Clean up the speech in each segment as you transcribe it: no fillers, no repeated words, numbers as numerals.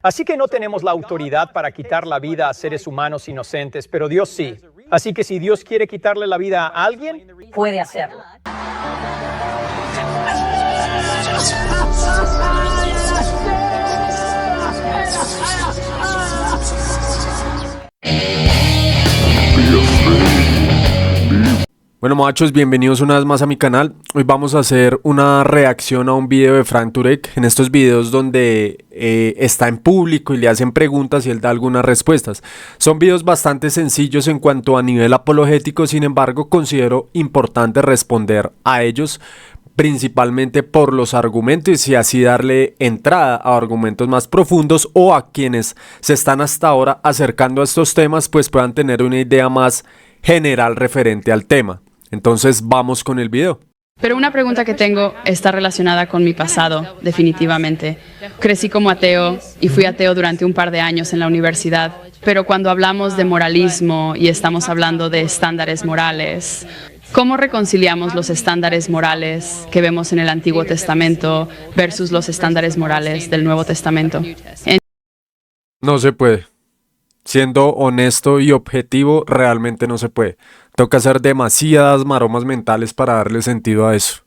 Así que no tenemos la autoridad para quitar la vida a seres humanos inocentes, pero Dios sí. Así que si Dios quiere quitarle la vida a alguien, puede hacerlo. Bueno, machos, bienvenidos una vez más a mi canal. Hoy vamos a hacer una reacción a un video de Frank Turek. En estos videos donde está en público y le hacen preguntas y él da algunas respuestas. Son videos bastante sencillos en cuanto a nivel apologético, sin embargo considero importante responder a ellos, principalmente por los argumentos y así darle entrada a argumentos más profundos, o a quienes se están hasta ahora acercando a estos temas pues puedan tener una idea más general referente al tema. Entonces vamos con el video. Pero una pregunta que tengo está relacionada con mi pasado, definitivamente. Crecí como ateo y fui ateo durante un par de años en la universidad. Pero cuando hablamos de moralismo y estamos hablando de estándares morales, ¿cómo reconciliamos los estándares morales que vemos en el Antiguo Testamento versus los estándares morales del Nuevo Testamento? No se puede. Siendo honesto y objetivo, realmente no se puede. Toca hacer demasiadas maromas mentales para darle sentido a eso.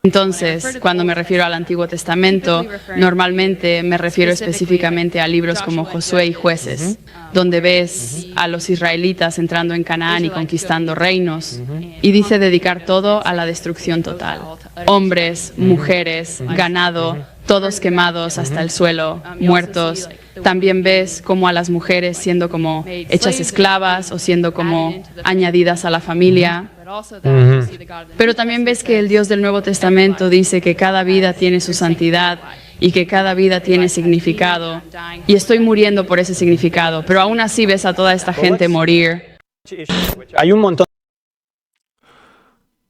Entonces, cuando me refiero al Antiguo Testamento, normalmente me refiero específicamente a libros como Josué y Jueces, donde ves a los israelitas entrando en Canaán y conquistando reinos, y dice dedicar todo a la destrucción total. Hombres, mujeres, ganado, todos quemados hasta el suelo, muertos. También ves como a las mujeres siendo como hechas esclavas o siendo como añadidas a la familia. Pero también ves que el Dios del Nuevo Testamento dice que cada vida tiene su santidad y que cada vida tiene significado. Y estoy muriendo por ese significado, pero aún así ves a toda esta gente morir. hay un montón.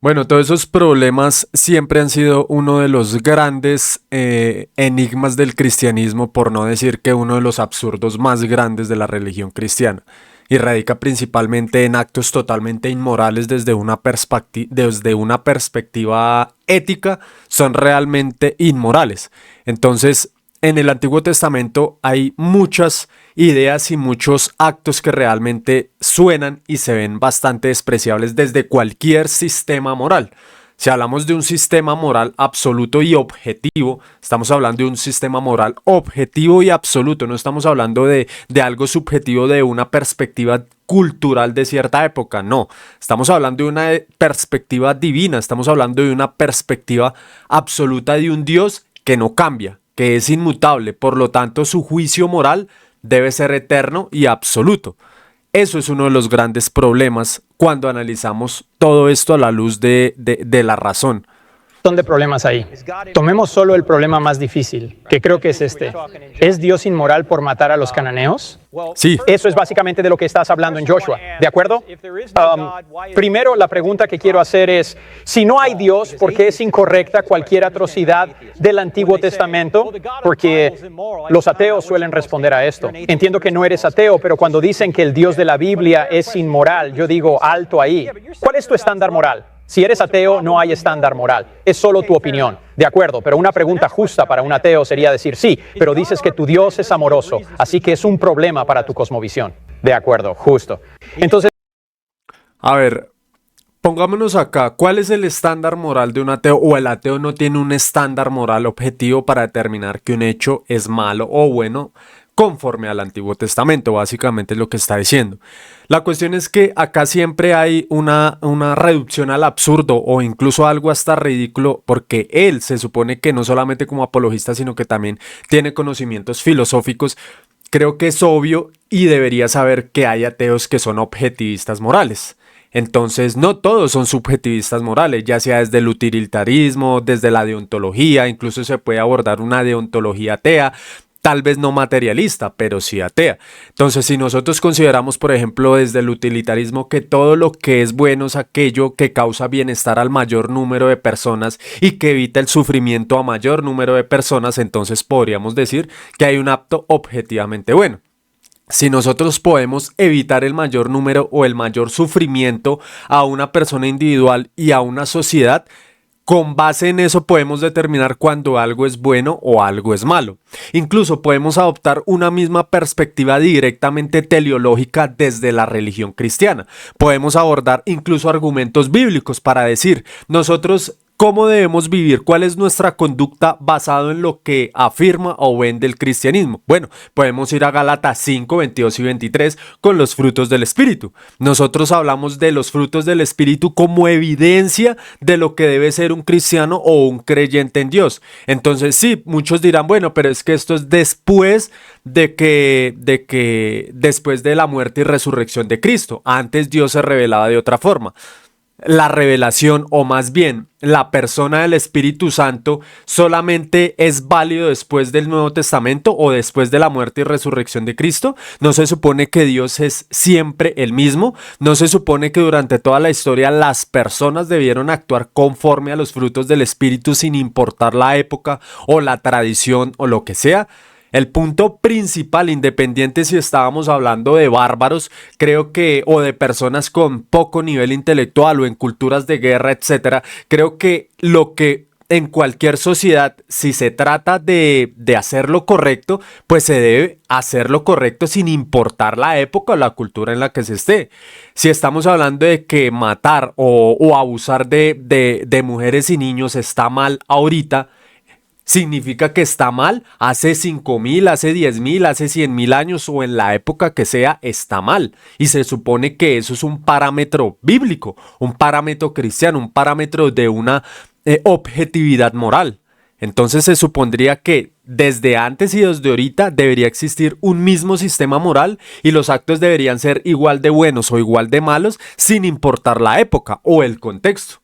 Bueno, todos esos problemas siempre han sido uno de los grandes enigmas del cristianismo, por no decir que uno de los absurdos más grandes de la religión cristiana. Y radica principalmente en actos totalmente inmorales desde una perspectiva ética, son realmente inmorales. Entonces, en el Antiguo Testamento hay muchas ideas y muchos actos que realmente suenan y se ven bastante despreciables desde cualquier sistema moral. Si hablamos de un sistema moral absoluto y objetivo, estamos hablando de un sistema moral objetivo y absoluto, no estamos hablando de algo subjetivo de una perspectiva cultural de cierta época, no. Estamos hablando de una perspectiva divina, estamos hablando de una perspectiva absoluta de un Dios que no cambia, que es inmutable, por lo tanto su juicio moral debe ser eterno y absoluto. Eso es uno de los grandes problemas cuando analizamos todo esto a la luz de la razón. De problemas ahí. Tomemos solo el problema más difícil, que creo que es este. ¿Es Dios inmoral por matar a los cananeos? Sí. Eso es básicamente de lo que estás hablando en Joshua, ¿de acuerdo? Primero, la pregunta que quiero hacer es, si no hay Dios, ¿por qué es incorrecta cualquier atrocidad del Antiguo Testamento? Porque los ateos suelen responder a esto. Entiendo que no eres ateo, pero cuando dicen que el Dios de la Biblia es inmoral, yo digo, alto ahí. ¿Cuál es tu estándar moral? Si eres ateo, no hay estándar moral. Es solo tu opinión. De acuerdo, pero una pregunta justa para un ateo sería decir, sí, pero dices que tu Dios es amoroso, así que es un problema para tu cosmovisión. De acuerdo, justo. Entonces, a ver, pongámonos acá. ¿Cuál es el estándar moral de un ateo? ¿O el ateo no tiene un estándar moral objetivo para determinar que un hecho es malo o bueno conforme al Antiguo Testamento? Básicamente es lo que está diciendo. La cuestión es que acá siempre hay una reducción al absurdo o incluso algo hasta ridículo, porque él se supone que no solamente como apologista, sino que también tiene conocimientos filosóficos. Creo que es obvio y debería saber que hay ateos que son objetivistas morales. Entonces no todos son subjetivistas morales, ya sea desde el utilitarismo, desde la deontología, incluso se puede abordar una deontología atea, tal vez no materialista, pero sí atea. Entonces, si nosotros consideramos, por ejemplo, desde el utilitarismo que todo lo que es bueno es aquello que causa bienestar al mayor número de personas y que evita el sufrimiento a mayor número de personas, entonces podríamos decir que hay un acto objetivamente bueno. Si nosotros podemos evitar el mayor número o el mayor sufrimiento a una persona individual y a una sociedad, Con base en eso podemos determinar cuando algo es bueno o algo es malo. Incluso podemos adoptar una misma perspectiva directamente teleológica desde la religión cristiana. Podemos abordar incluso argumentos bíblicos para decir, nosotros ¿cómo debemos vivir? ¿Cuál es nuestra conducta basado en lo que afirma o vende el cristianismo? Bueno, podemos ir a Gálatas 5, 22 y 23 con los frutos del Espíritu. Nosotros hablamos de los frutos del Espíritu como evidencia de lo que debe ser un cristiano o un creyente en Dios. Entonces sí, muchos dirán, bueno, pero es que esto es después después de la muerte y resurrección de Cristo. Antes Dios se revelaba de otra forma. La revelación, o más bien la persona del Espíritu Santo, solamente es válido después del Nuevo Testamento o después de la muerte y resurrección de Cristo. No se supone que Dios es siempre el mismo. No se supone que durante toda la historia las personas debieron actuar conforme a los frutos del Espíritu sin importar la época o la tradición o lo que sea. El punto principal, independiente si estábamos hablando de bárbaros, creo que, o de personas con poco nivel intelectual o en culturas de guerra, etcétera, creo que lo que en cualquier sociedad, si se trata de hacer lo correcto, pues se debe hacer lo correcto sin importar la época o la cultura en la que se esté. Si estamos hablando de que matar o abusar de mujeres y niños está mal ahorita, significa que está mal. Hace 5,000, hace 10,000, hace 100,000 años o en la época que sea, está mal. Y se supone que eso es un parámetro bíblico, un parámetro cristiano, un parámetro de una objetividad moral. Entonces se supondría que desde antes y desde ahorita debería existir un mismo sistema moral y los actos deberían ser igual de buenos o igual de malos sin importar la época o el contexto.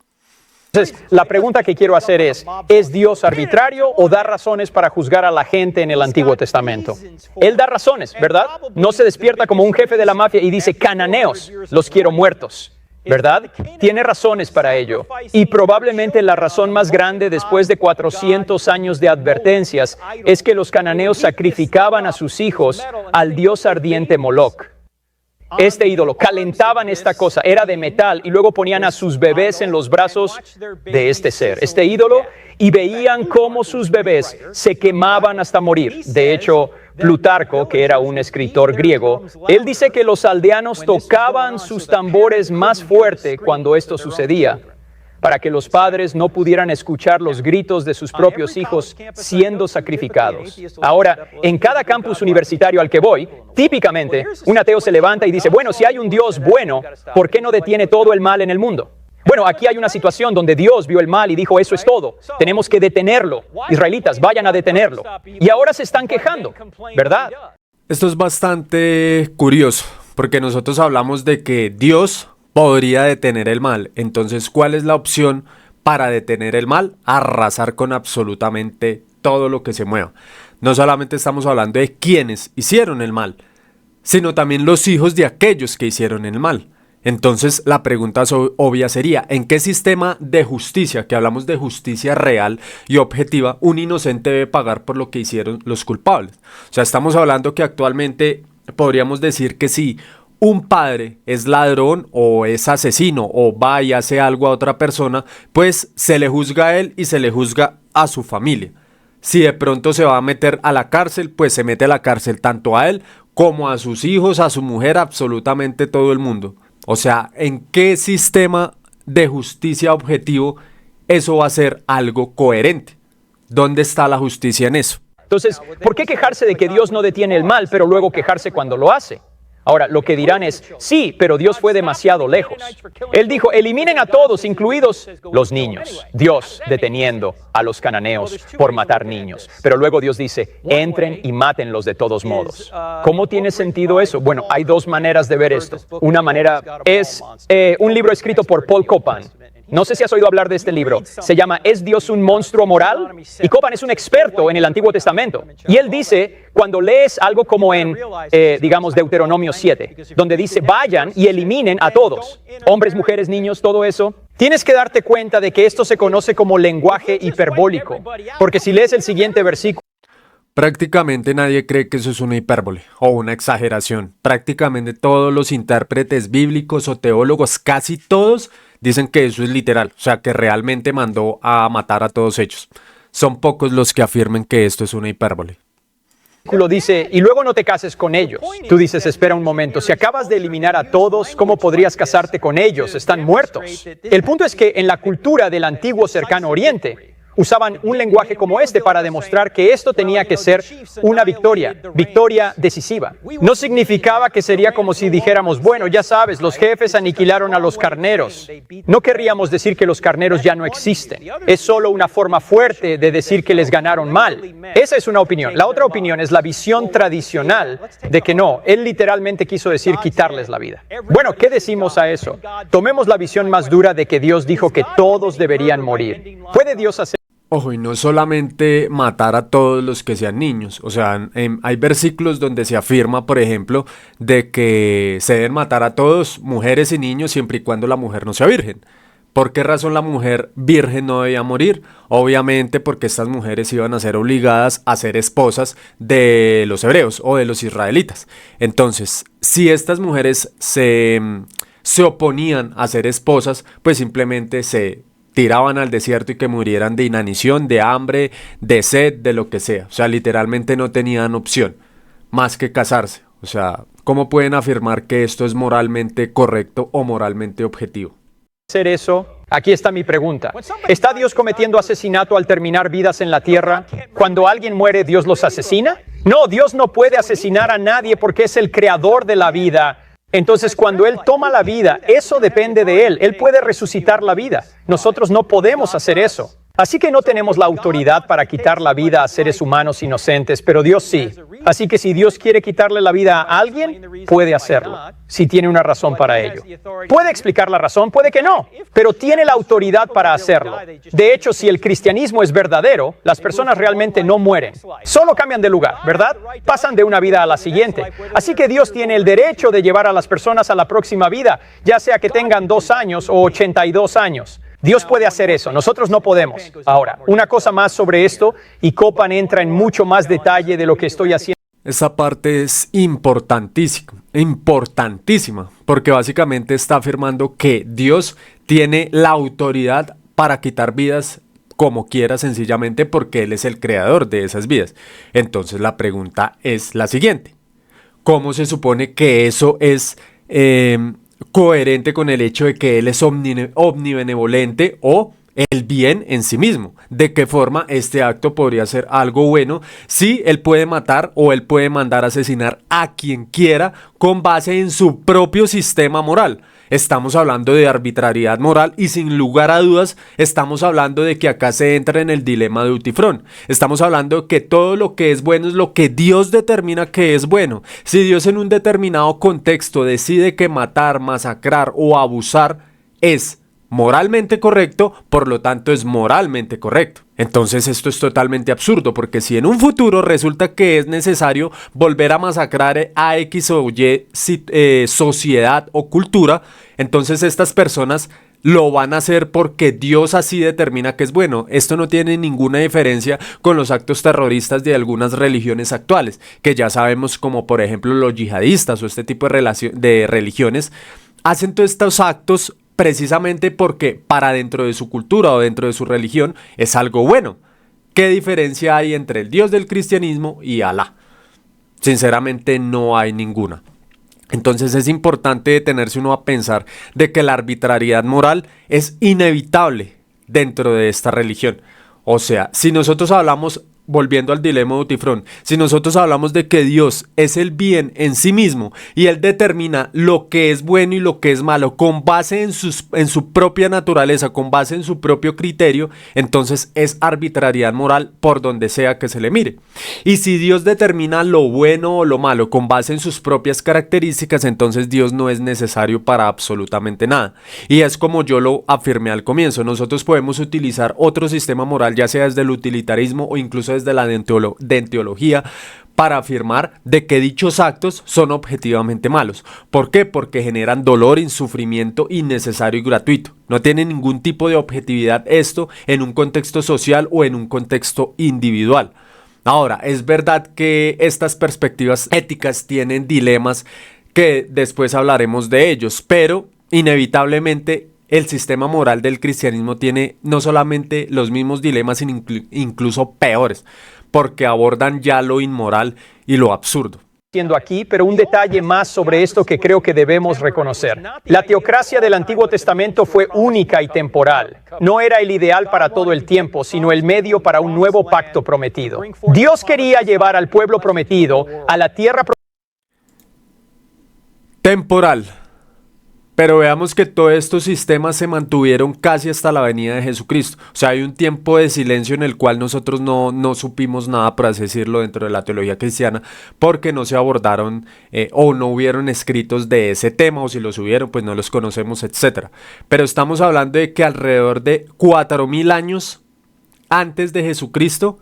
Entonces, la pregunta que quiero hacer ¿es Dios arbitrario o da razones para juzgar a la gente en el Antiguo Testamento? Él da razones, ¿verdad? No se despierta como un jefe de la mafia y dice, cananeos, los quiero muertos, ¿verdad? Tiene razones para ello. Y probablemente la razón más grande después de 400 años de advertencias es que los cananeos sacrificaban a sus hijos al dios ardiente Moloch. Este ídolo, calentaban esta cosa, era de metal, y luego ponían a sus bebés en los brazos de este ser, este ídolo, y veían cómo sus bebés se quemaban hasta morir. De hecho, Plutarco, que era un escritor griego, él dice que los aldeanos tocaban sus tambores más fuerte cuando esto sucedía, para que los padres no pudieran escuchar los gritos de sus propios hijos siendo sacrificados. Ahora, en cada campus universitario al que voy, típicamente, un ateo se levanta y dice, bueno, si hay un Dios bueno, ¿por qué no detiene todo el mal en el mundo? Bueno, aquí hay una situación donde Dios vio el mal y dijo, eso es todo, tenemos que detenerlo. Israelitas, vayan a detenerlo. Y ahora se están quejando, ¿verdad? Esto es bastante curioso, porque nosotros hablamos de que Dios podría detener el mal. Entonces, ¿cuál es la opción para detener el mal? Arrasar con absolutamente todo lo que se mueva. No solamente estamos hablando de quienes hicieron el mal, sino también los hijos de aquellos que hicieron el mal. Entonces, la pregunta obvia sería, ¿en qué sistema de justicia, que hablamos de justicia real y objetiva, un inocente debe pagar por lo que hicieron los culpables? O sea, estamos hablando que actualmente podríamos decir que si un padre es ladrón o es asesino o va y hace algo a otra persona, pues se le juzga a él y se le juzga a su familia. Si de pronto se va a meter a la cárcel, pues se mete a la cárcel tanto a él como a sus hijos, a su mujer, absolutamente todo el mundo. O sea, ¿en qué sistema de justicia objetivo eso va a ser algo coherente? ¿Dónde está la justicia en eso? Entonces, ¿por qué quejarse de que Dios no detiene el mal, pero luego quejarse cuando lo hace? Ahora, lo que dirán es, sí, pero Dios fue demasiado lejos. Él dijo, eliminen a todos, incluidos los niños. Dios deteniendo a los cananeos por matar niños. Pero luego Dios dice, entren y mátenlos de todos modos. ¿Cómo tiene sentido eso? Bueno, hay dos maneras de ver esto. Una manera es un libro escrito por Paul Copan. No sé si has oído hablar de este libro. Se llama ¿Es Dios un monstruo moral? Y Copan es un experto en el Antiguo Testamento. Y él dice, cuando lees algo como en, digamos, Deuteronomio 7, donde dice, vayan y eliminen a todos, hombres, mujeres, niños, todo eso, tienes que darte cuenta de que esto se conoce como lenguaje hiperbólico. Porque si lees el siguiente versículo, prácticamente nadie cree que eso es una hipérbole o una exageración. Prácticamente todos los intérpretes bíblicos o teólogos, casi todos, dicen que eso es literal, o sea, que realmente mandó a matar a todos ellos. Son pocos los que afirmen que esto es una hipérbole. Dice, y luego no te cases con ellos. Tú dices, espera un momento, si acabas de eliminar a todos, ¿cómo podrías casarte con ellos? Están muertos. El punto es que en la cultura del antiguo cercano oriente, usaban un lenguaje como este para demostrar que esto tenía que ser una victoria decisiva. No significaba que sería como si dijéramos, bueno, ya sabes, los jefes aniquilaron a los carneros. No querríamos decir que los carneros ya no existen. Es solo una forma fuerte de decir que les ganaron mal. Esa es una opinión. La otra opinión es la visión tradicional de que no, él literalmente quiso decir quitarles la vida. Bueno, ¿qué decimos a eso? Tomemos la visión más dura de que Dios dijo que todos deberían morir. ¿Puede Dios hacer? Ojo, y no solamente matar a todos los que sean niños, o sea, hay versículos donde se afirma, por ejemplo, de que se deben matar a todos, mujeres y niños, siempre y cuando la mujer no sea virgen. ¿Por qué razón la mujer virgen no debía morir? Obviamente porque estas mujeres iban a ser obligadas a ser esposas de los hebreos o de los israelitas. Entonces, si estas mujeres se oponían a ser esposas, pues simplemente se tiraban al desierto y que murieran de inanición, de hambre, de sed, de lo que sea. O sea, literalmente no tenían opción más que casarse. O sea, ¿cómo pueden afirmar que esto es moralmente correcto o moralmente objetivo? Hacer eso? Aquí está mi pregunta. ¿Está Dios cometiendo asesinato al terminar vidas en la tierra? Cuando alguien muere, ¿Dios los asesina? No, Dios no puede asesinar a nadie porque es el creador de la vida. Entonces, cuando Él toma la vida, eso depende de Él. Él puede resucitar la vida. Nosotros no podemos hacer eso. Así que no tenemos la autoridad para quitar la vida a seres humanos inocentes, pero Dios sí. Así que si Dios quiere quitarle la vida a alguien, puede hacerlo, si tiene una razón para ello. Puede explicar la razón, puede que no, pero tiene la autoridad para hacerlo. De hecho, si el cristianismo es verdadero, las personas realmente no mueren. Solo cambian de lugar, ¿verdad? Pasan de una vida a la siguiente. Así que Dios tiene el derecho de llevar a las personas a la próxima vida, ya sea que tengan 2 años o 82 años. Dios puede hacer eso, nosotros no podemos. Ahora, una cosa más sobre esto, y Copan entra en mucho más detalle de lo que estoy haciendo. Esa parte es importantísima, porque básicamente está afirmando que Dios tiene la autoridad para quitar vidas como quiera, sencillamente porque Él es el creador de esas vidas. Entonces la pregunta es la siguiente: ¿cómo se supone que eso es coherente con el hecho de que Él es omnibenevolente o el bien en sí mismo? ¿De qué forma este acto podría ser algo bueno si Él puede matar o Él puede mandar a asesinar a quien quiera con base en su propio sistema moral? Estamos hablando de arbitrariedad moral y sin lugar a dudas estamos hablando de que acá se entra en el dilema de Utifrón. Estamos hablando de que todo lo que es bueno es lo que Dios determina que es bueno. Si Dios en un determinado contexto decide que matar, masacrar o abusar es moralmente correcto, por lo tanto es moralmente correcto. Entonces esto es totalmente absurdo, porque si en un futuro resulta que es necesario volver a masacrar a X o Y sociedad o cultura, entonces estas personas lo van a hacer porque Dios así determina que es bueno. Esto no tiene ninguna diferencia con los actos terroristas de algunas religiones actuales, que ya sabemos, como por ejemplo los yihadistas o este tipo de religiones, hacen todos estos actos precisamente porque para dentro de su cultura o dentro de su religión es algo bueno. ¿Qué diferencia hay entre el Dios del cristianismo y Alá? Sinceramente no hay ninguna. Entonces es importante detenerse uno a pensar de que la arbitrariedad moral es inevitable dentro de esta religión. O sea, si nosotros hablamos, volviendo al dilema de Utifrón, si nosotros hablamos de que Dios es el bien en sí mismo y Él determina lo que es bueno y lo que es malo con base en su propia naturaleza, con base en su propio criterio, entonces es arbitrariedad moral por donde sea que se le mire. Y si Dios determina lo bueno o lo malo con base en sus propias características, entonces Dios no es necesario para absolutamente nada. Y es como yo lo afirmé al comienzo, nosotros podemos utilizar otro sistema moral, ya sea desde el utilitarismo o incluso desde la deontología, para afirmar de que dichos actos son objetivamente malos. ¿Por qué? Porque generan dolor y sufrimiento innecesario y gratuito. No tiene ningún tipo de objetividad esto en un contexto social o en un contexto individual. Ahora, es verdad que estas perspectivas éticas tienen dilemas que después hablaremos de ellos, pero inevitablemente el sistema moral del cristianismo tiene no solamente los mismos dilemas, sino incluso peores, porque abordan ya lo inmoral y lo absurdo. Aquí, pero un detalle más sobre esto que creo que debemos reconocer. La teocracia del Antiguo Testamento fue única y temporal. No era el ideal para todo el tiempo, sino el medio para un nuevo pacto prometido. Dios quería llevar al pueblo prometido a la tierra temporal. Pero veamos que todos estos sistemas se mantuvieron casi hasta la venida de Jesucristo. O sea, hay un tiempo de silencio en el cual nosotros no supimos nada, por así decirlo, dentro de la teología cristiana, porque no se abordaron o no hubieron escritos de ese tema, o si los hubieron, pues no los conocemos, etc. Pero estamos hablando de que alrededor de 4000 años antes de Jesucristo,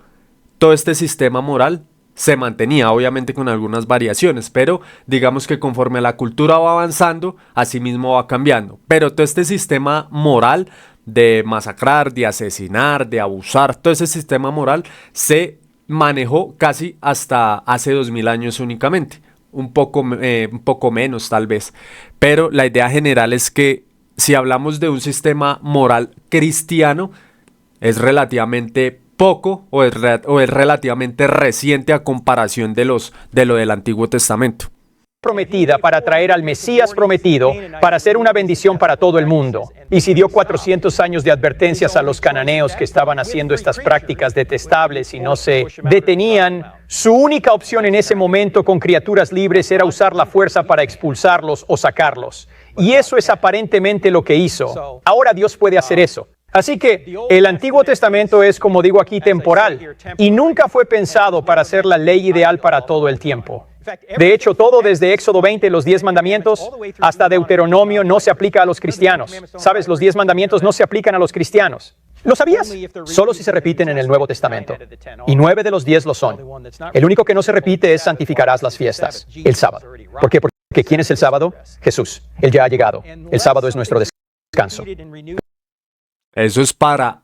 todo este sistema moral se mantenía, obviamente con algunas variaciones, pero digamos que conforme la cultura va avanzando, así mismo va cambiando. Pero todo este sistema moral de masacrar, de asesinar, de abusar, todo ese sistema moral se manejó casi hasta hace 2000 años únicamente, un poco menos tal vez. Pero la idea general es que si hablamos de un sistema moral cristiano, es relativamente poco o es relativamente reciente a comparación de lo del Antiguo Testamento. Prometida para traer al Mesías prometido, para hacer una bendición para todo el mundo. Y si dio 400 años de advertencias a los cananeos que estaban haciendo estas prácticas detestables y no se detenían, su única opción en ese momento con criaturas libres era usar la fuerza para expulsarlos o sacarlos. Y eso es aparentemente lo que hizo. Ahora Dios puede hacer eso. Así que el Antiguo Testamento es, como digo aquí, temporal y nunca fue pensado para ser la ley ideal para todo el tiempo. De hecho, todo desde Éxodo 20, los 10 mandamientos, hasta Deuteronomio no se aplica a los cristianos. ¿Sabes? Los 10 mandamientos no se aplican a los cristianos. ¿Lo sabías? Solo si se repiten en el Nuevo Testamento. Y 9 de los 10 lo son. El único que no se repite es santificarás las fiestas, el sábado. ¿Por qué? Porque ¿quién es el sábado? Jesús. Él ya ha llegado. El sábado es nuestro descanso. Eso es para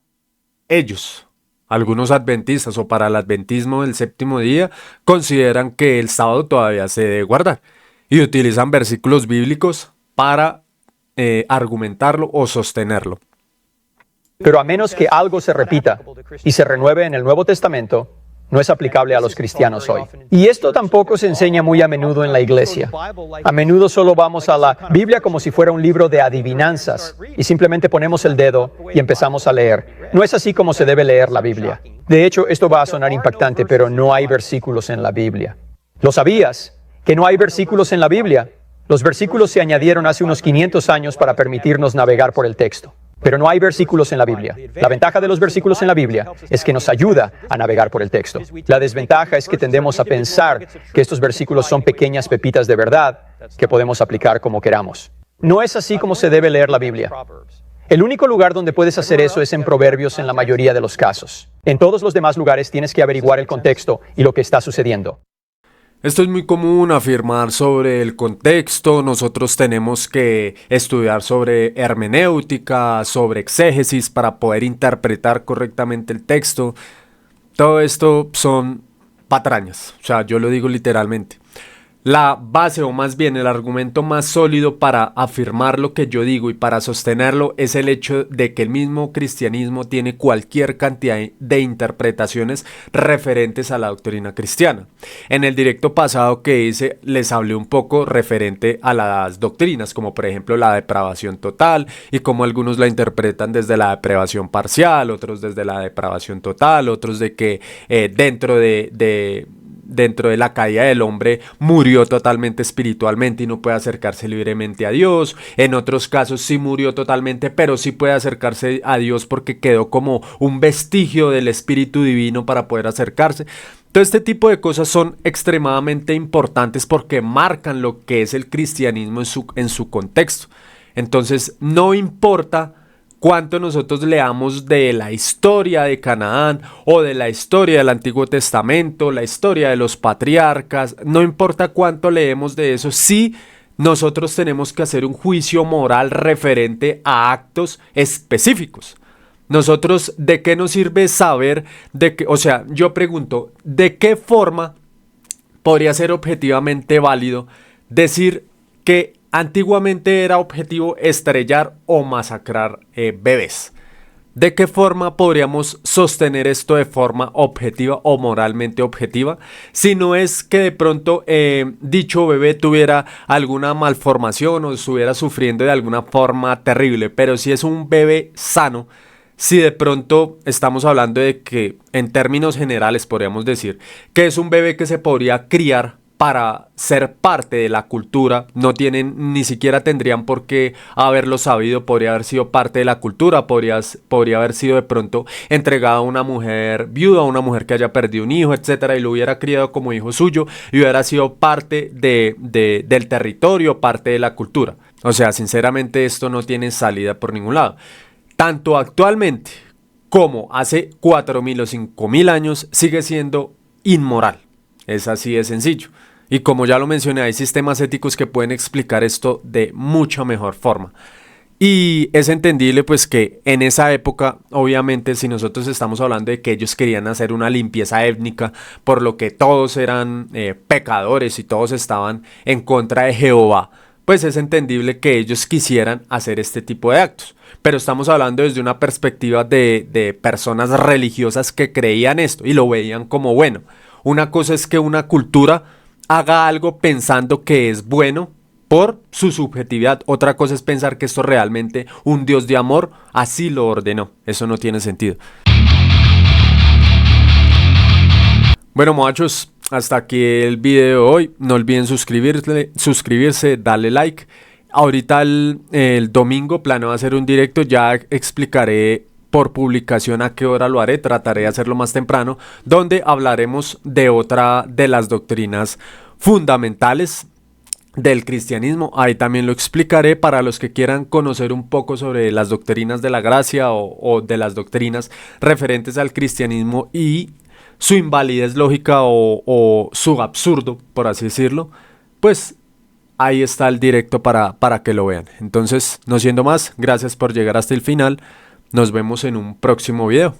ellos. Algunos adventistas o para el adventismo del séptimo día consideran que el sábado todavía se debe guardar y utilizan versículos bíblicos para argumentarlo o sostenerlo. Pero a menos que algo se repita y se renueve en el Nuevo Testamento, no es aplicable a los cristianos hoy. Y esto tampoco se enseña muy a menudo en la iglesia. A menudo solo vamos a la Biblia como si fuera un libro de adivinanzas y simplemente ponemos el dedo y empezamos a leer. No es así como se debe leer la Biblia. De hecho, esto va a sonar impactante, pero no hay versículos en la Biblia. ¿Lo sabías? ¿Que no hay versículos en la Biblia? Los versículos se añadieron hace unos 500 años para permitirnos navegar por el texto. Pero no hay versículos en la Biblia. La ventaja de los versículos en la Biblia es que nos ayuda a navegar por el texto. La desventaja es que tendemos a pensar que estos versículos son pequeñas pepitas de verdad que podemos aplicar como queramos. No es así como se debe leer la Biblia. El único lugar donde puedes hacer eso es en Proverbios en la mayoría de los casos. En todos los demás lugares tienes que averiguar el contexto y lo que está sucediendo. Esto es muy común, afirmar sobre el contexto. Nosotros tenemos que estudiar sobre hermenéutica, sobre exégesis para poder interpretar correctamente el texto. Todo esto son patrañas, o sea, yo lo digo literalmente. La base, o más bien el argumento más sólido para afirmar lo que yo digo y para sostenerlo es el hecho de que el mismo cristianismo tiene cualquier cantidad de interpretaciones referentes a la doctrina cristiana. En el directo pasado que hice les hablé un poco referente a las doctrinas, como por ejemplo la depravación total y cómo algunos la interpretan desde la depravación parcial, otros desde la depravación total, otros de que dentro de la caída del hombre murió totalmente espiritualmente y no puede acercarse libremente a Dios. En otros casos sí murió totalmente, pero sí puede acercarse a Dios porque quedó como un vestigio del Espíritu Divino para poder acercarse. Todo este tipo de cosas son extremadamente importantes porque marcan lo que es el cristianismo en su contexto. Entonces no importa cuánto nosotros leamos de la historia de Canaán o de la historia del Antiguo Testamento, la historia de los patriarcas, no importa cuánto leemos de eso, sí nosotros tenemos que hacer un juicio moral referente a actos específicos. Nosotros, ¿de qué nos sirve saber yo pregunto, ¿de qué forma podría ser objetivamente válido decir que antiguamente era objetivo estrellar o masacrar bebés. ¿De qué forma podríamos sostener esto de forma objetiva o moralmente objetiva? Si no es que de pronto dicho bebé tuviera alguna malformación o estuviera sufriendo de alguna forma terrible, pero si es un bebé sano, si de pronto estamos hablando de que en términos generales podríamos decir que es un bebé que se podría criar para ser parte de la cultura, no tienen, ni siquiera tendrían por qué haberlo sabido, podría haber sido parte de la cultura, podría haber sido de pronto entregado a una mujer viuda, a una mujer que haya perdido un hijo, etcétera, y lo hubiera criado como hijo suyo y hubiera sido parte del territorio, parte de la cultura. O sea, sinceramente esto no tiene salida por ningún lado. Tanto actualmente como hace 4.000 o 5.000 años sigue siendo inmoral. Es así de sencillo. Y como ya lo mencioné, hay sistemas éticos que pueden explicar esto de mucha mejor forma. Y es entendible pues que en esa época, obviamente, si nosotros estamos hablando de que ellos querían hacer una limpieza étnica, por lo que todos eran pecadores y todos estaban en contra de Jehová, pues es entendible que ellos quisieran hacer este tipo de actos. Pero estamos hablando desde una perspectiva de personas religiosas que creían esto y lo veían como bueno. Una cosa es que una cultura haga algo pensando que es bueno por su subjetividad. Otra cosa es pensar que esto realmente un Dios de amor así lo ordenó. Eso no tiene sentido. Bueno, muchachos, hasta aquí el video de hoy. No olviden suscribirse, darle like. Ahorita el domingo planeo hacer un directo. Ya explicaré por publicación a qué hora lo haré, trataré de hacerlo más temprano, donde hablaremos de otra de las doctrinas fundamentales del cristianismo. Ahí también lo explicaré para los que quieran conocer un poco sobre las doctrinas de la gracia o de las doctrinas referentes al cristianismo y su invalidez lógica o su absurdo, por así decirlo. Pues ahí está el directo para que lo vean. Entonces, no siendo más, gracias por llegar hasta el final. Nos vemos en un próximo video.